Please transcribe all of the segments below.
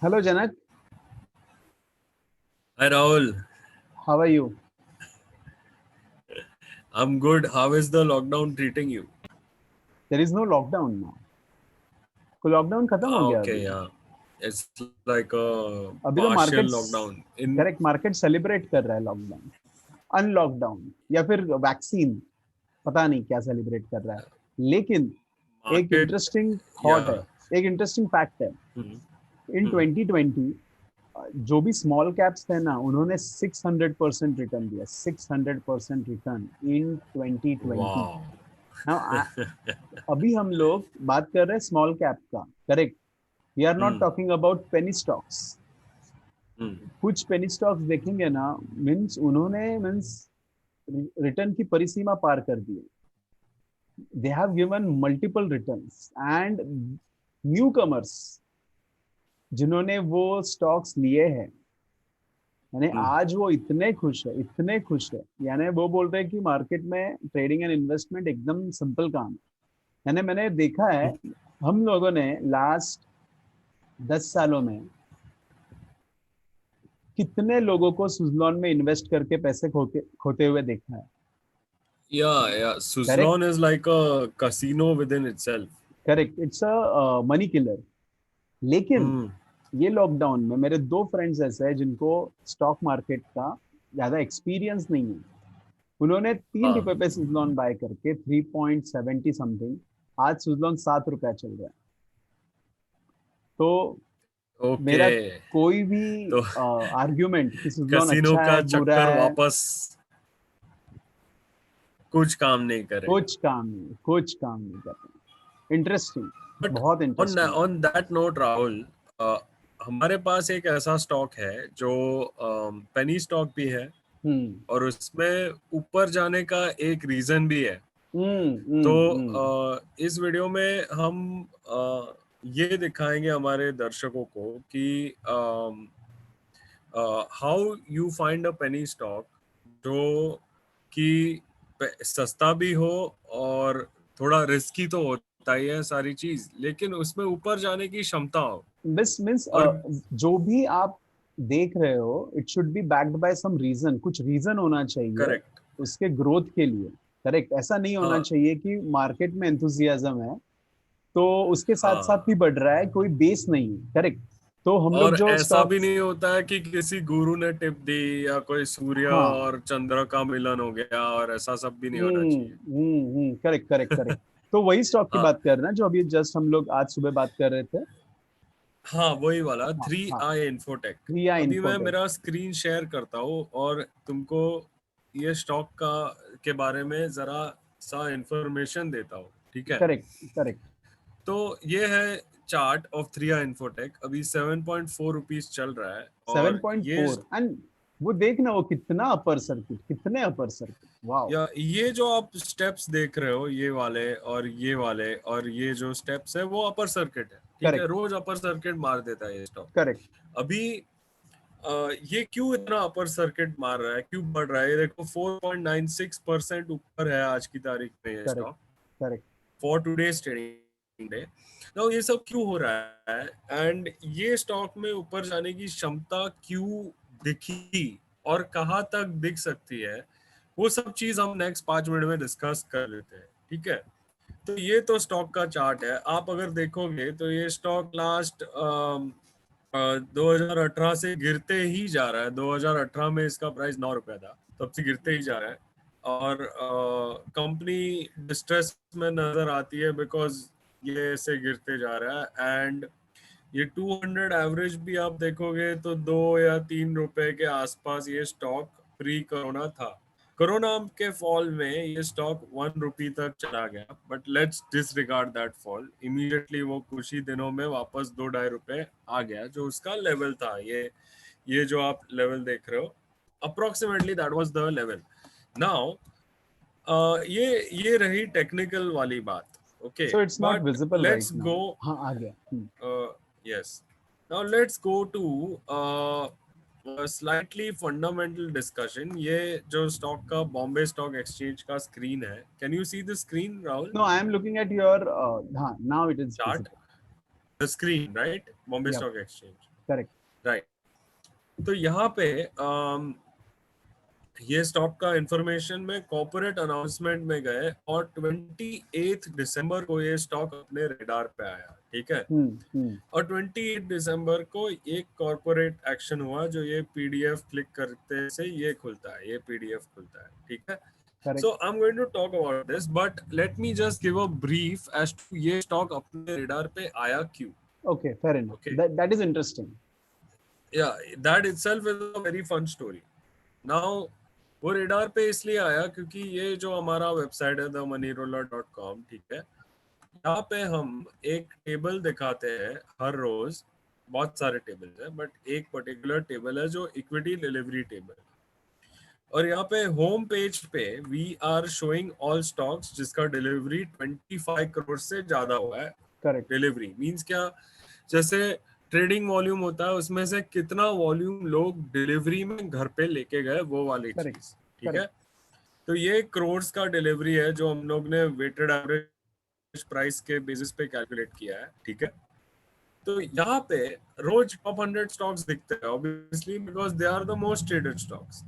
Hello, Janak. Hi Rahul, How are you? I'm good. How is the lockdown treating you? There is no lockdown now. तो lockdown खत्म हो गया Okay, अभी. yeah. It's like a अभी तो partial markets lockdown. In correct market celebrate कर रहा है लॉकडाउन, अनलॉकडाउन या फिर वैक्सीन. पता नहीं क्या सेलिब्रेट कर रहा है. लेकिन एक market, इंटरेस्टिंग थॉट yeah. है, एक इंटरेस्टिंग फैक्ट है. Hmm. इन Hmm. 2020 जो भी स्मॉल कैप्स थे ना, उन्होंने 600% रिटर्न दिया. 600% रिटर्न इन 2020. Wow. नाउ अभी हम लोग बात कर रहे हैं स्मॉल कैप का. Correct. We are not Hmm. Talking about penny stocks. Hmm. कुछ पेनी स्टॉक्स देखेंगे ना, मीन्स उन्होंने मीन्स रिटर्न की परिसीमा पार कर दी. They have given multiple returns and newcomers जिन्होंने वो स्टॉक्स लिए हैं, यानी Hmm. आज वो इतने खुश है, इतने खुश है. यानी वो बोल रहे हैं कि मार्केट में ट्रेडिंग एंड इन्वेस्टमेंट एकदम सिंपल काम है. यानी मैंने देखा है, हम लोगों ने लास्ट 10 सालों में कितने लोगों को सुजलॉन में इन्वेस्ट करके पैसे खोते हुए देखा है. Yeah, yeah. Correct. Suzlon is like a casino within itself. Correct. It's a money killer. लेकिन Hmm. ये लॉकडाउन में मेरे दो फ्रेंड्स ऐसे हैं जिनको स्टॉक मार्केट का ज्यादा एक्सपीरियंस नहीं है. उन्होंने हाँ. ₹3 पे सुजलॉन बाय करके 3.70 समथिंग, आज सुजलॉन ₹7 चल रहा है. तो मेरा Okay. कोई भी तो आर्ग्यूमेंट कि सुजलॉन कसिनो अच्छा का है बुरा चक्कर है, वापस कुछ काम नहीं करेगा. कुछ काम नहीं कर रहे. इंटरेस्टिंग. बट बहुत on interesting. On that note Rahul, हमारे पास एक ऐसा स्टॉक है जो पेनी स्टॉक भी है हम्म. और उसमें ऊपर जाने का एक रीजन भी है. हम्म. तो हम्म. इस वीडियो में हम ये दिखाएंगे हमारे दर्शकों को कि how you find a penny stock जो कि सस्ता भी हो और थोड़ा रिस्की तो होता ही है सारी चीज, लेकिन उसमें ऊपर जाने की क्षमता हो. बस मीन्स और जो भी आप देख रहे हो, it should be backed by some reason. कुछ रीजन होना चाहिए करेक्ट. उसके ग्रोथ के लिए. करेक्ट. ऐसा नहीं होना हाँ. चाहिए कि मार्केट में एंथुजियाज्म है तो उसके साथ साथ हाँ. भी बढ़ रहा है, कोई बेस नहीं है. करेक्ट. तो हम लोग और जो ऐसा भी स्टॉक्स. नहीं होता है कि किसी गुरु ने टिप दी या कोई सूर्य हाँ. और चंद्र का मिलन हो गया, और ऐसा सब भी नहीं होना चाहिए. Correct correct correct. तो वही स्टॉक की हाँ. बात कर रहे हैं जो अभी जस्ट हम लोग आज सुबह बात कर रहे थे. हाँ, वही वाला हाँ. थ्री हाँ. आई इन्फोटेक. रिया अभी मैं इन्फोटेक. मेरा स्क्रीन शेयर करता हूँ और तुमको ये स्टॉक का के बारे में जरा सा इंफॉर्मेशन देता हूँ, ठीक है? Correct correct. तो ये है chart of three I infotech. अभी 7.4 रुपीज चल रहा है. सेवन और पॉइंट ये फोर एंड वो देखना, वो कितना अपर सर्किट, कितने अपर सर्किट. वाओ. या ये जो आप स्टेप्स देख रहे हो, ये वाले और ये वाले और ये जो स्टेप्स है वो अपर सर्किट है, ठीक है? करेक्ट रोज अपर सर्किट मार देता है ये स्टॉक. करेक्ट. अभी ये क्यों इतना अपर सर्किट मार रहा है, क्यों बढ़ रहा है? ये देखो 4.96% ऊपर है आज की तारीख में ये correct stock, correct. For today's trading day. तो ये सब क्यों हो रहा है एंड ये स्टॉक में ऊपर जाने की क्षमता क्यों दिखी और कहाँ तक दिख सकती है, वो सब चीज हम नेक्स्ट 5 मिनट में डिस्कस कर लेते हैं, ठीक है? तो ये तो स्टॉक का चार्ट है. आप अगर देखोगे तो ये स्टॉक लास्ट 2018 से गिरते ही जा रहा है. 2018 में इसका प्राइस ₹9 था, तब से गिरते ही जा रहा है. और कंपनी डिस्ट्रेस में नजर आती है बिकॉज ये ऐसे गिरते जा रहा है. एंड ये 200 एवरेज भी आप देखोगे तो ₹2 या ₹3 के आसपास ये स्टॉक प्री कोरोना था. कोरोना के फॉल में ये स्टॉक ₹1 तक चला गया, but let's disregard that fall. Immediately वो कुछ ही दिनों में वापस ₹2-2.5 आ गया, जो उसका लेवल था. ये जो आप लेवल देख रहे हो, approximately that was the level. Now ये रही टेक्निकल वाली बात. Okay, so it's not but visible right let's now. Go. हाँ, आ गया. Yes. Now let's go to a slightly fundamental discussion. ये जो स्टॉक का बॉम्बे स्टॉक एक्सचेंज का स्क्रीन है. Can you see the screen, Rahul? No, I am looking at your. हाँ, now it is Chart? Visible. The screen, right? Bombay yeah. Stock Exchange. Correct. Right. तो यहाँ पे ये stock का information में corporate announcement में गए और 28 दिसंबर को ये स्टॉक अपने रेडार पे आया, ठीक है। हम्म। और 28 दिसंबर को एक कॉर्पोरेट एक्शन हुआ जो ये पीडीएफ क्लिक करते से ये खुलता है, ये पीडीएफ खुलता है, ठीक है। Correct. So I'm going to talk about this, but let me just give a brief as to ये स्टॉक अपने रेडार पे आया क्यों। Okay, fair enough, Okay, that is interesting. yeah, that itself is a very fun story. Now वो radar पे इसलिए आया क्योंकि ये जो हमारा वेबसाइट है themoneyroller.com, ठीक है, यहाँ पे हम एक टेबल दिखाते हैं हर रोज, बहुत सारे टेबल्स हैं बट एक पर्टिकुलर टेबल है जो इक्विटी डिलीवरी टेबल, और यहाँ पे होम पेज पे we are showing all stocks जिसका डिलीवरी 25 करोड़ से ज्यादा हुआ है। करेक्ट। डिलीवरी मींस क्या, जैसे ट्रेडिंग वॉल्यूम होता है उसमें से कितना वॉल्यूम लोग डिलीवरी में घर पे लेके गए, वो वाली करेक्ट। चीज, ठीक है। करेक्ट। तो ये करोड्स का डिलीवरी है जो हम लोग ने वेटेड एवरेज प्राइस के बेसिस पे कैलकुलेट किया है, ठीक है। तो यहाँ पे रोज टॉप 100 स्टॉक्स दिखते हैं obviously because they are the most traded stocks,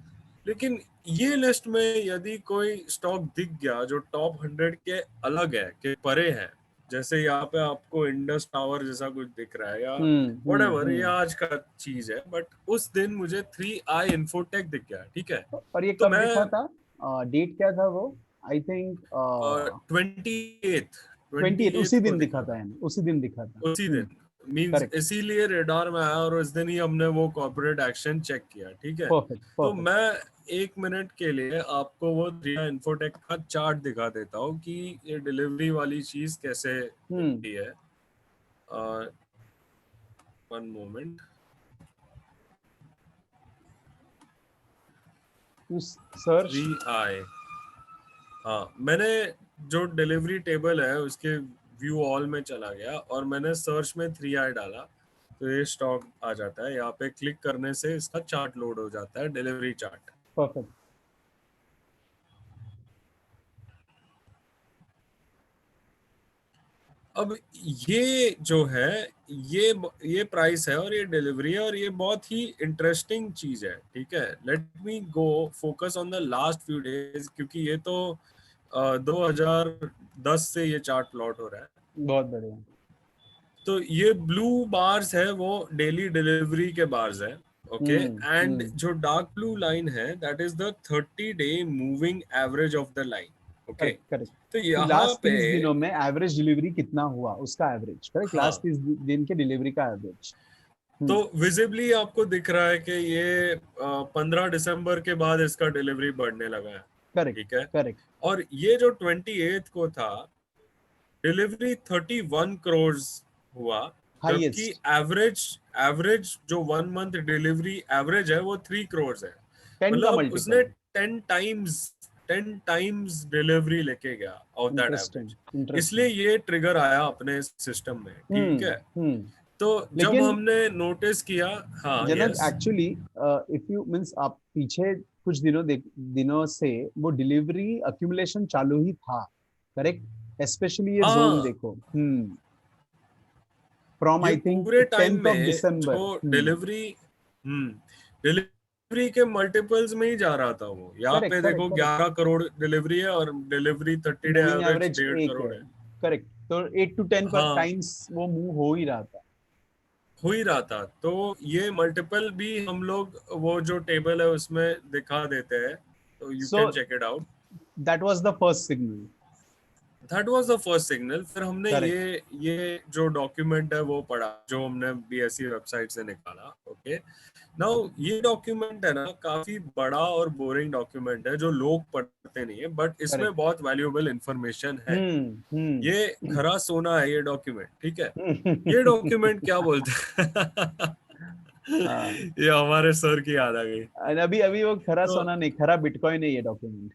लेकिन ये लिस्ट में यदि कोई स्टॉक दिख गया जो टॉप 100 के अलग है, के परे है, जैसे यहाँ पे आपको इंडस टावर जैसा कुछ दिख रहा है या व्हाटएवर, ये आज का चीज है, बट उस दिन मुझे 3i इंफोटेक दिख गया, ठीक है। और ये तो कब मैं दिखा था? डेट क्या था वो? आई थिंक 28 28, उसी को दिन दिखा दिखा था, था, यानी उसी दिन दिखा था। उसी दिन मींस करेक्ट। इसीलिए रेडार में आया और उस दिन ही हमने वो कॉर्पोरेट एक्शन चेक किया, ठीक है। परफेक्ट। तो परफेक्ट। मैं 1 मिनट के लिए आपको वो इन्फोटेक का चार्ट दिखा देता हूँ कि ये डिलीवरी वाली चीज कैसे दिखती है। 1 मोमेंट। सर्च। 3i, हाँ, मैंने जो डिलीवरी टेबल है उसके व्यू ऑल में चला गया और मैंने सर्च में 3i डाला तो ये स्टॉक आ जाता है। यहाँ पे क्लिक करने से इसका चार्ट लोड हो जाता है, डिलीवरी चार्ट। परफेक्ट। अब ये जो है ये प्राइस है और ये डिलीवरी है और ये बहुत ही इंटरेस्टिंग चीज है, ठीक है। Let me go focus on the last few days क्योंकि ये तो 2010 से ये चार्ट प्लॉट हो रहा है। बहुत बढ़िया। तो ये ब्लू बार्स है वो डेली डिलीवरी के बार्स है, ओके। एंड जो डार्क ब्लू लाइन है that is the 30-day moving average of the line, okay. Correct. Correct. तो कि यहाँ लास्ट पे 30 दिनों में एवरेज डिलीवरी कितना हुआ, उसका एवरेज। करेक्ट, हाँ, लास्ट 30 दिन के डिलीवरी का एवरेज। तो विजिबली आपको दिख रहा है कि ये 15 दिसंबर के बाद इसका डिलीवरी बढ़ने लगा है, करेक्ट। ठीक है। करेक्ट। और ये जो 28 को था डिलीवरी 31 करोड़ हुआ, जबकि हाईएस्ट। एवरेज जो 1 मंथ डिलीवरी एवरेज है वो 3 करोड़ है। 10 का मतलब उसने मल्टीपल। 10 टाइम्स डिलीवरी लेके गया ऑफ दैट इंटरेस्टिंग। एवरेज, इसलिए इंटरेस्टिंग। ये ट्रिगर आया अपने सिस्टम में, ठीक है। हम्म। तो जब लेकिन हमने नोटिस किया, हाँ, Janak, yes, actually if you means, आप पीछे कुछ दिनों से वो डिलीवरी अक्यूमुलेशन चालू ही था। करेक्ट, स्पेशली ये जोन हाँ, देखो। फ्रॉम ये आई थिंक पूरे टाइम 10th ऑफ में दिसंबर। जो डिलीवरी के मल्टीपल्स में ही जा रहा था वो। यहाँ करेक्ट। पे करेक्ट। देखो करेक्ट। 11 करोड़ डिलीवरी है और डिलीवरी 30-डे मूविंग एवरेज एवरेज 1 1.5 करोड़ है। है। करेक्ट, तो 8 to 10 पर हाँ, टाइम्स वो मूव हो ही रहा था। हो ही रहा था। तो ये मल्टीपल भी हम लोग वो जो टेबल है उसमें दिखा देते हैं, तो you so can check it out. That was the first signal. That was the first signal. फिर हमने करेक्ट। ये जो डॉक्यूमेंट है वो पढ़ा जो हमने बीएसई वेबसाइट से निकाला, ओके। नाउ ये डॉक्यूमेंट है ना काफी बड़ा और बोरिंग डॉक्यूमेंट है जो लोग पढ़ते नहीं है, बट इसमें करेक्ट। बहुत वैल्यूएबल इंफॉर्मेशन है। हम्म। ये खरा सोना है ये डॉक्यूमेंट, ठीक है। ये हम्म। डॉक्यूमेंट क्या बोलते हैं हाँ, ये हमारे सर की याद आ गई। और अभी अभी वो खरा तो सोना नहीं, खरा बिटकॉइन है ये डॉक्यूमेंट।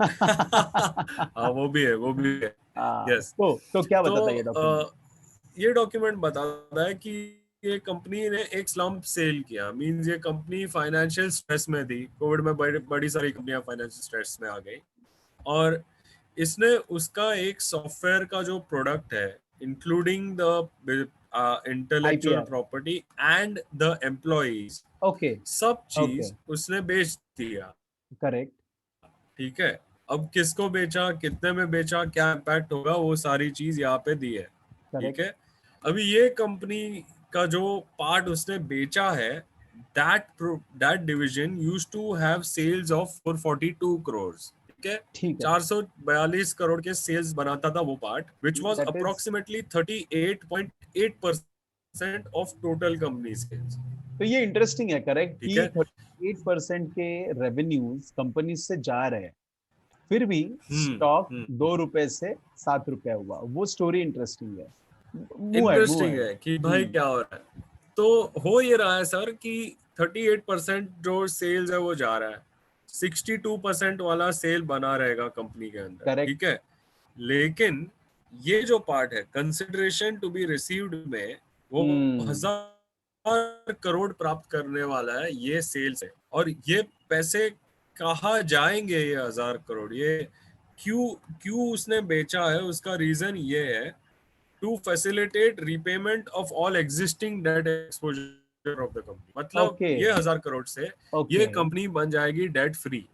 हाँ, वो भी है, वो भी है, हाँ, यस। तो क्या तो बताता है ये डॉक्यूमेंट? ये डॉक्यूमेंट बताता है कि ये कंपनी ने एक स्लम्प सेल किया, मींस ये कंपनी फाइनेंशियल स्ट्रेस में थी। कोविड में बड़ी सारी कंपनियां फाइनेंशियल स्ट्रेस में आ गई और इसने उसका एक सॉफ्टवेयर का जो प्रोडक्ट है including the intellectual IPR. Property and the employees, Okay. सब Okay. चीज उसने बेच दिया। Correct. ठीक है, अब किसको बेचा, कितने में बेचा, क्या इम्पैक्ट होगा, वो सारी चीज यहाँ पे दी है। ठीक Correct. है, अभी ये कंपनी का जो पार्ट उसने बेचा है, that division used to have sales of 442 crore. ठीक है, ठीक है. 442 करोड़ के सेल्स बनाता था वो part, which was That is. Approximately 38.8% of total company sales. तो ये इंटरेस्टिंग है, करेक्ट, ठीक कि है, 38% के रेवेन्यूज कंपनी से जा रहे हैं, फिर भी स्टॉक हम्म, 2 रुपए से 7 रुपए हुआ। वो स्टोरी इंटरेस्टिंग है। मूव है, मूव इंटरेस्टिंग है। है कि भाई क्या हो रहा है। तो हो ये रहा है सर कि 38% जो सेल्स है वो जा रहा है, 62% वाला सेल बना रहेगा कंपनी के अंदर। करेक्ट. ठीक है, लेकिन ये जो पार्ट है कंसिडरेशन टू बी रिसीव्ड में, वो हम्म. 1000 करोड़ प्राप्त करने वाला है, ये सेल्स है। और ये पैसे कहाँ जाएंगे, ये 1000 करोड़, ये क्यों क्यों उसने बेचा है, उसका रीजन ये है to facilitate repayment of all existing debt exposure of the company. मतलब ओके. ये 1000 करोड़ से ये ओके. कंपनी बन जाएगी डेट फ्री।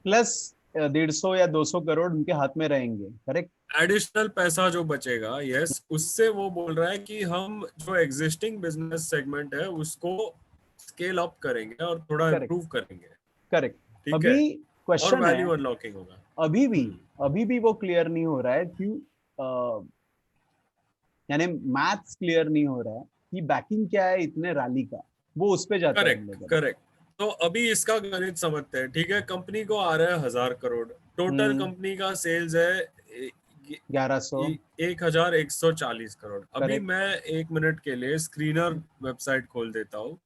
प्लस 150 या 200 करोड़ उनके हाथ में रहेंगे, करेक्ट. एडिशनल पैसा जो बचेगा, यस, उससे वो बोल रहा है कि हम जो एग्जिस्टिंग बिजनेस सेगमेंट है उसको स्केल अप करेंगे और थोड़ा करेक्ट. इम्प्रूव करेंगे। करेक्ट. ठीक है, अभी और क्वेश्चन है, वैल्यू अनलॉकिंग होगा। अभी भी हम्म, अभी भी वो क्लियर नहीं हो रहा है, क्यों? यानी मैथ्स क्लियर नहीं हो रहा है कि बैकिंग क्या है इतने रैली का। वो उस पे जाता है हम करेक्ट लोग अभी. करेक्ट। तो अभी इसका गणित समझते हैं। ठीक है, कंपनी को आ रहा है 1000 करोड़, टोटल हम्म. कंपनी का सेल्स है 1100. 1140 करोड़। अभी करेक्ट. मैं 1 मिनट के लिए स्क्रीनर वेबसाइट खोल देता हूँ।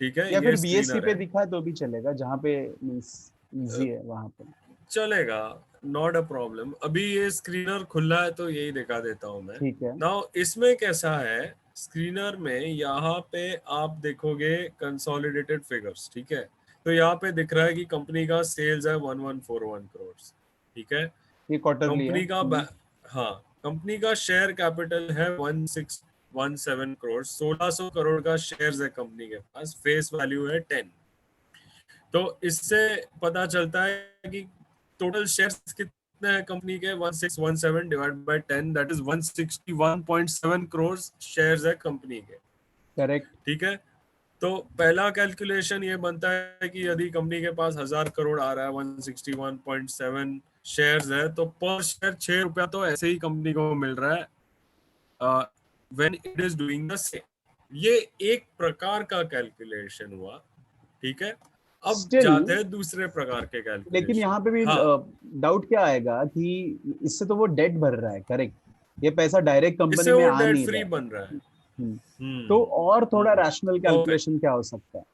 ठीक है, या फिर ये BSE स्क्रीनर पे है। दिखा तो भी चलेगा, जहाँ पे मीन्स इजी है वहां पे. चलेगा, नॉट अ प्रॉब्लम। अभी ये स्क्रीनर खुला है तो यही दिखा देता हूँ मैं। ठीक है. नाउ इसमें कैसा है, स्क्रीनर में यहाँ पे आप देखोगे कंसोलिडेटेड फिगर्स। ठीक है, तो यहाँ पे दिख रहा है कि कंपनी का सेल्स है 1141 करोड़। ठीक है, ये क्वार्टरली है. कंपनी का हाँ, कंपनी का शेयर कैपिटल है 1617 करोड़, 1600 करोड़ का शेयर्स है कंपनी के पास, फेस वैल्यू है 10। तो इससे पता चलता है कि टोटल शेयर्स कितने हैं कंपनी के, 1617 divide by 10, that is 161.7 crore shares है कंपनी के। करेक्ट. ठीक है, तो पहला कैलकुलेशन ये बनता है कि यदि कंपनी के पास 1000 करोड़ आ रहा है, 161.7 शेयर्स है, तो पर शेयर 6 रुपया तो ऐसे ही कंपनी को मिल रहा है when it is doing the same. ये एक प्रकार का कैलकुलेशन हुआ। ठीक है, अब स्टिल, जाते हैं दूसरे प्रकार के लेकिन कैलकुलेशन। यहाँ पे भी हाँ, डाउट क्या आएगा कि इससे तो वो डेट भर रहा है, करेक्ट, ये पैसा डायरेक्ट कंपनी इससे में वो आ डेट नहीं रहा फ्री है. बन रहा है। हम्म. तो और थोड़ा हम्म, रैशनल परफेक्ट कैलकुलेशन क्या हो सकता है?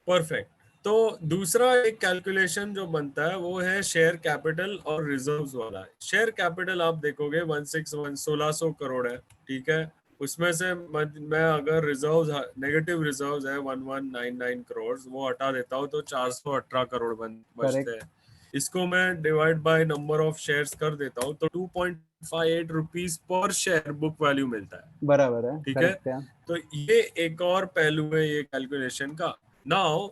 परफेक्ट। तो दूसरा एक कैलकुलेशन जो बनता है वो है शेयर कैपिटल और रिजर्व्स वाला। शेयर कैपिटल आप देखोगे 1600 करोड़ है। ठीक है, उसमें से मैं अगर रिजर्व्स, नेगेटिव रिजर्व्स है 1199 करोड़, वो हटा देता हूँ तो 418 करोड़ बचते करेक्ट. हैं। इसको मैं divide by number of shares कर देता हूँ तो 2.58 rupees per share book value मिलता है। बराबर है, ठीक है, करेक्ट है. तो ये एक और पहलू है ये कैलकुलेशन का। नाउ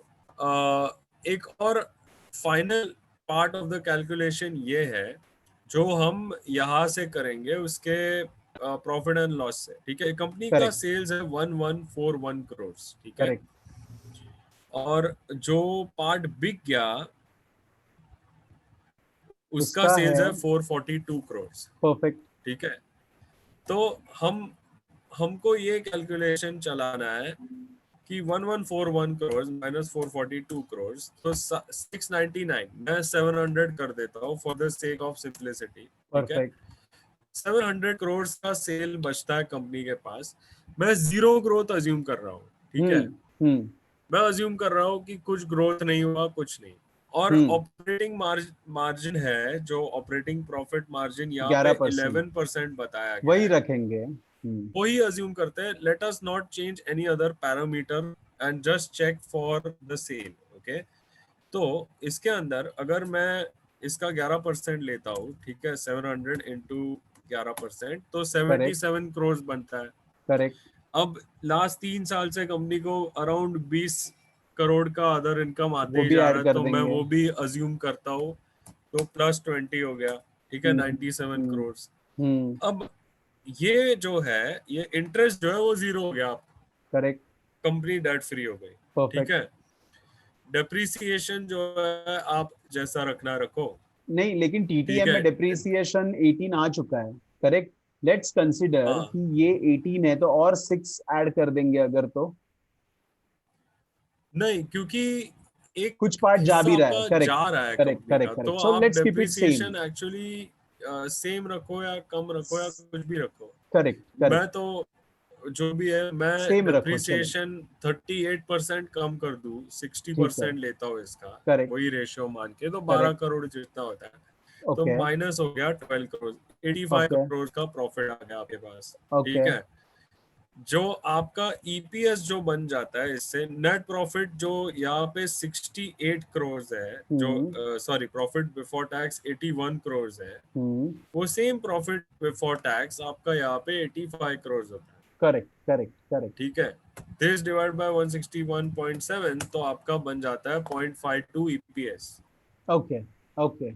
एक और final part of the calculation ये है जो हम यहाँ से करेंगे उसके प्रॉफिट एंड लॉस से। ठीक है, कंपनी का करेक्ट. सेल्स है 1141 करोड़। ठीक है, करेक्ट. और जो पार्ट बिक गया उसका उसका सेल्स है. है 442 करोड़। परफेक्ट. ठीक है, तो हम हमको ये कैलकुलेशन चलाना है कि 1141 करोड़ माइनस 442 करोड़, तो 699, मैं 700 कर देता हूँ for the sake of simplicity. ठीक है, परफेक्ट. 700 करोड़ का सेल बचता है कंपनी के पास। मैं जीरो ग्रोथ अज्यूम कर रहा हूँ। ठीक है, हम्म. हम्म. मैं अज्यूम कर रहा हूँ कि कुछ ग्रोथ नहीं हुआ, कुछ नहीं। और हम्म. ऑपरेटिंग मार्जिन है, जो ऑपरेटिंग प्रॉफिट मार्जिन यहाँ पे 11%. 11% बताया गया वही है, रखेंगे. हम्म. वही अज्यूम करते हैं। Let us not change any other parameter and just check for the sale. Okay, तो इसके अंदर अगर मैं इसका 11% लेता हूँ, ठीक है, 700 इंटू 11%, तो 77 करोड़ बनता है। करेक्ट। अब लास्ट 3 साल से कंपनी को अराउंड 20 करोड़ का अदर इनकम आते वो ही भी जा ऐड रहा है, कर तो मैं देंगे। वो भी अज्यूम करता हूँ, तो प्लस 20 हो गया, ठीक है, 97 हम्म करोड़। हम्म। अब ये जो है, ये इंटरेस्ट जो है वो जीरो हो गया, करेक्ट। कंपनी डेट फ्री हो गई, ठीक परफेक्ट। है। डेप्रिसिएशन जो है आप जैसा रखना रखो, नहीं, लेकिन ठीक टीटीएम है। में डेप्रिसिएशन 18 आ चुका है। करेक्ट। लेट्स कंसिडर हाँ, कि ये 18 है, तो और 6 ऐड कर देंगे अगर, तो नहीं, क्योंकि एक कुछ पार्ट जा हिस्सा भी रहा है। आपका करेक्ट जा रहा है करेक्ट कंपनी का, करेक्ट तो करेक्ट, सो आप let's keep it same. Depreciation actually same रखो या कम रखो या कुछ भी रखो। करेक्ट मैं करेक्ट। तो जो भी है, मैं सेम रखो, चलो। डेप्रिसिएशन 38% कम कर दूं, ठीक है। 60% लेता हूँ इसका, करेक्ट वही रेशियो मान के, तो 12 करेक्ट। करोड़ जितना होता है, तो ओके माइनस हो गया 12 करोड़, 85 ओके करोड़ का प्रॉफिट आ गया आपके पास, ओके। ठीक है। जो आपका ईपीएस जो बन जाता है इससे, नेट प्रॉफिट जो यहाँ पे 68 करोड़ है, जो hmm sorry, profit before tax 81 crore है, हम्म। वो सेम प्रॉफिट बिफोर टैक्स आपका यहाँ पे 85 करोड़ होता है, करेक्ट करेक्ट करेक्ट। ठीक है। दिस डिवाइड बाय 161.7, तो आपका बन जाता है 0.52 ईपीएस, ओके ओके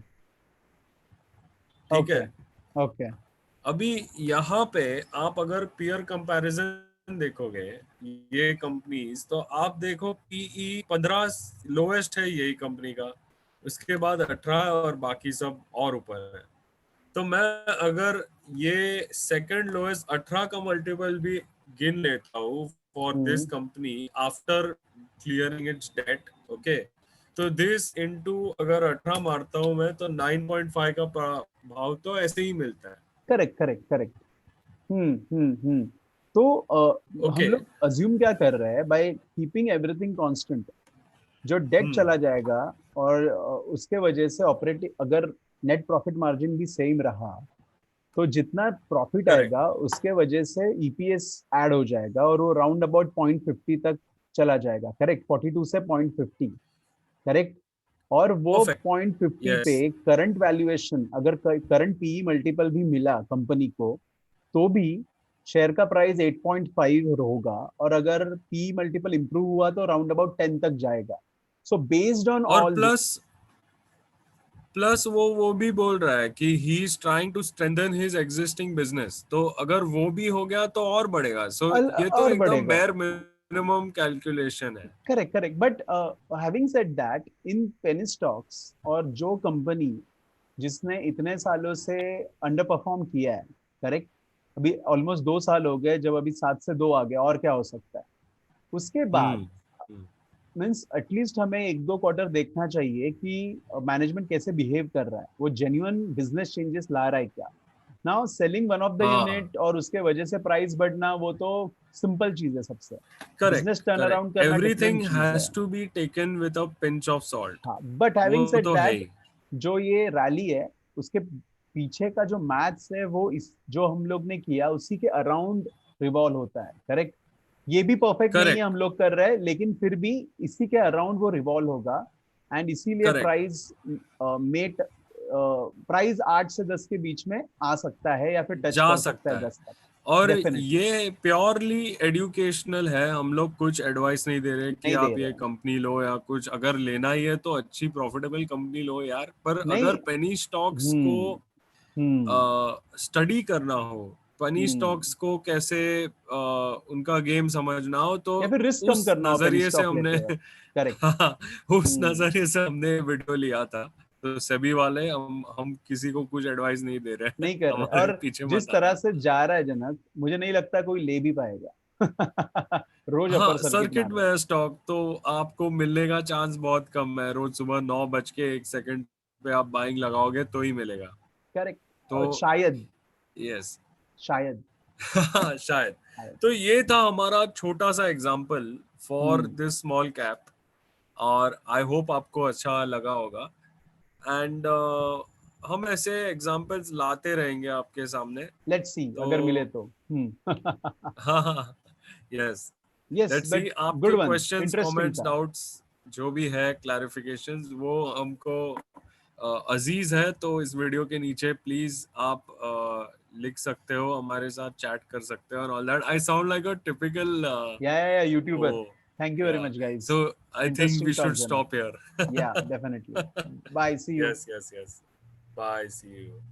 ठीक ओके है। ओके। अभी यहाँ पे आप अगर पीयर कंपैरिजन देखोगे ये कंपनीज, तो आप देखो पीई 15 लोएस्ट है यही कंपनी का, उसके बाद 18 और बाकी सब और ऊपर है। तो मैं अगर ये सेकंड लोएस्ट 18 का मल्टीपल भी गिन लेता हूँ for this hmm. Company after clearing its debt, okay, तो दिस इनटू अगर 18 मारता हूँ मैं, तो 9.5 का भाव तो ऐसे ही मिलता है, करेक्ट करेक्ट करेक्ट। तो हम ओके। लोग अज्यूम क्या कर रहे हैं, बाय कीपिंग एवरीथिंग कांस्टेंट, जो डेट हम्म, चला जाएगा, और उसके वजह से ऑपरेटिंग, अगर नेट प्रॉफिट मार्जिन भी सेम रहा, तो जितना प्रॉफिट करेक्ट, आएगा उसके वजह से ईपीएस ऐड हो जाएगा, और वो राउंड अबाउट 0.50 तक चला जाएगा। करेक्ट, 42 से 0.50। करेक्ट। और वो परफेक्ट, 0.50 पे यस। करंट वैल्यूएशन, अगर करंट पीई मल्टीपल भी मिला कंपनी को, तो भी शेयर का प्राइस 8.5 होगा, और अगर पी मल्टीपल इंप्रूव हुआ तो राउंड अबाउट 10 तक जाएगा। सो बेस्ड ऑन और ऑल प्लस प्लस वो भी बोल रहा है कि he is trying to strengthen his existing business, तो अगर वो भी हो गया तो और बढ़ेगा, सो ये तो और एकदम बढ़ेगा। बेयर मिनिमम कैलकुलेशन है। Correct correct, but having said that, in penny stocks, और जो कंपनी जिसने इतने सालों से अंडर परफॉर्म किया है, करेक्ट, अभी ऑलमोस्ट 2 साल हो गए, जब अभी 7 से 2 आ गया, और क्या हो सकता है उसके बाद। हम्म, हम्म, मीन्स एटलीस्ट हमें 1-2 क्वार्टर देखना चाहिए कि मैनेजमेंट कैसे बिहेव कर रहा है, वो जेन्युइन बिजनेस चेंजेस ला रहा है क्या। Now selling one of the हाँ, यूनिट और उसके वजह से प्राइस बढ़ना, वो तो सिंपल चीज है सबसे। Correct, business turn around correct, करना डिफरेंट एवरीथिंग चीज है। Has to be taken with a pinch of salt, हाँ, बट हैविंग वो सेड तो है दैट, ही। जो ये रैली है, उसके पीछे का जो मैथ्स है, वो इस जो हम लोग ने किया उसी के अराउंड रिवॉल्व होता है। करेक्ट। ये भी परफेक्ट नहीं है, हम करेक्ट, लोग कर रहे हैं, लेकिन फिर भी इसी के अराउंड वो रिवॉल्व होगा। एंड इसीलिए करेक्ट, प्राइस मेट प्राइस 8 से 10 के बीच में आ सकता है, या फिर टच जा कर सकता है सकता है। 10 तक। और डेफिनेटली। ये प्योरली एजुकेशनल है, हम लोग कुछ एडवाइस नहीं दे रहे कि नहीं दे आप रहे ये हैं। कंपनी लो, या कुछ अगर लेना ही है तो अच्छी प्रॉफिटेबल कंपनी लो यार, पर नहीं। अगर पेनी स्टॉक्स को हम्म हम्म स्टडी करना हो, पेनी हम्म। स्टॉक्स को कैसे उनका गेम समझना हो, तो या फिर रिस्क कम उस करना हो पेनी नजरिए से स्टॉक हमने लेते वक्त। करेक्ट। हाँ, उस हम्म। नजरिए से हमने वीडियो लिया था। तो सभी वाले हम किसी को कुछ एडवाइस नहीं दे रहे हैं, नहीं कर रहे, हमारे और पीछे जिस मत तरह आना। से जा रहा है जनक, मुझे नहीं लगता कोई ले भी पाएगा। रोज हाँ, अपर सर्किट सर्किट मार में रहा है। है स्टॉक, तो आपको मिलने का चांस बहुत कम है, रोज सुबह 9:01 पे आप बाइंग लगाओगे तो ही मिलेगा। करेक्ट। तो और शायद, यस, शायद शायद। शायद। तो ये था हमारा छोटा सा example for hmm. This small cap, और आई होप आपको अच्छा लगा होगा। एंड हम ऐसे एग्जांपल्स लाते रहेंगे आपके सामने। लेट्स सी, तो अगर मिले तो। हम्म। हाँ, हाँ, yes, yes, let's see, but आपके good one, questions, interesting comments, था। डाउट्स जो भी है, क्लैरिफिकेशंस, वो हमको अजीज है तो इस वीडियो के नीचे प्लीज आप लिख सकते हो, हमारे साथ चैट कर सकते हो and all that. I sound like a typical Yeah, YouTuber. oh Thank you very yeah. much, guys. So I think we Interesting should talk, Jana. stop here. Yeah, definitely. Bye. See you. Yes. Bye. See you.